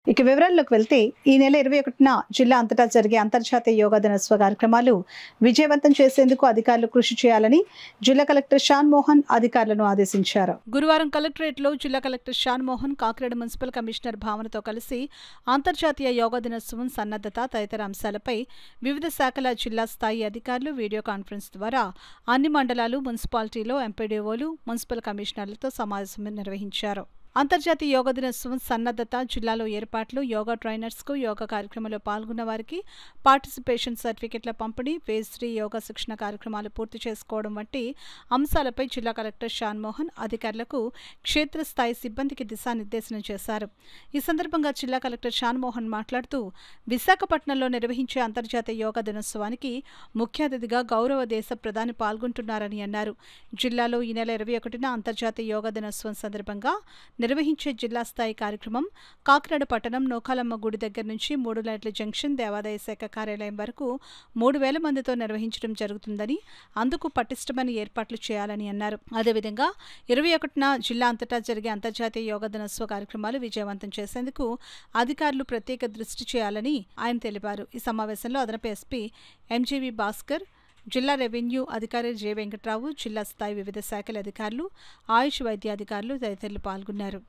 ఇక వివరాల్లోకి వెళ్తే ఈ నెల 21న జిల్లా అంతటా జరిగే అంతర్జాతీయ యోగా దినోత్సవ కార్యక్రమాలు విజయవంతం చేసేందుకు అధికారులు కృషి చేయాలని జిల్లా కలెక్టర్ షాన్ మోహన్ అధికారులను ఆదేశించారు. గురువారం కలెక్టరేట్లో జిల్లా collector Shan Mohan Kakinada municipal commissioner భావనతో కలిసి అంతర్జాతీయ యోగా దినోత్సవం సన్నద్ధత తదితర అంశాలపై వివిధ శాఖల జిల్లా స్థాయి అధికారులు వీడియో కాన్ఫరెన్స్ ద్వారా అన్ని మండలాలు, మున్సిపాలిటీలో ఎంపీడీఓలు, మున్సిపల్ కమిషనర్లతో సమావేశం నిర్వహించారు. అంతర్జాతీయ యోగా దినోత్సవం సన్నద్ధత, జిల్లాలో ఏర్పాట్లు, యోగా ట్రైనర్స్కు, యోగా కార్యక్రమంలో పాల్గొన్న వారికి పార్టిసిపేషన్ సర్టిఫికెట్ల పంపిణీ, ఫేజ్ 3 యోగా శిక్షణ కార్యక్రమాలు పూర్తి చేసుకోవడం వంటి అంశాలపై జిల్లా కలెక్టర్ షాన్ మోహన్ అధికారులకు క్షేత్రస్థాయి సిబ్బందికి దిశానిర్దేశనం చేశారు. ఈ సందర్భంగా జిల్లా కలెక్టర్ షాన్ మోహన్ మాట్లాడుతూ విశాఖపట్నంలో నిర్వహించే అంతర్జాతీయ యోగా దినోత్సవానికి ముఖ్య అతిథిగా గౌరవ దేశ ప్రధాని పాల్గొంటున్నారని అన్నారు. జిల్లాలో ఈ నెల 21న అంతర్జాతీయ యోగా దినోత్సవం సందర్భంగా నిర్వహించే జిల్లా స్థాయి కార్యక్రమం కాకినాడ పట్టణం నూకాలమ్మ గుడి దగ్గర నుంచి 3 లైట్ల జంక్షన్ దేవాదాయ శాఖ కార్యాలయం వరకు 3000 మందితో నిర్వహించడం జరుగుతుందని, అందుకు పటిష్టమైన ఏర్పాట్లు చేయాలని అన్నారు. అదేవిధంగా 21న జిల్లా అంతటా జరిగే అంతర్జాతీయ యోగా దినోత్సవ కార్యక్రమాలు విజయవంతం చేసేందుకు అధికారులు ప్రత్యేక దృష్టి చేయాలని ఆయన తెలిపారు. ఈ సమావేశంలో అదనపు ఎస్పీ ఎంజీవి భాస్కర్, జిల్లా రెవెన్యూ అధికారి జె వెంకట్రావు, జిల్లా స్థాయి వివిధ శాఖల అధికారులు, ఆయుష్ వైద్యాధికారులు తదితరులు పాల్గొన్నారు.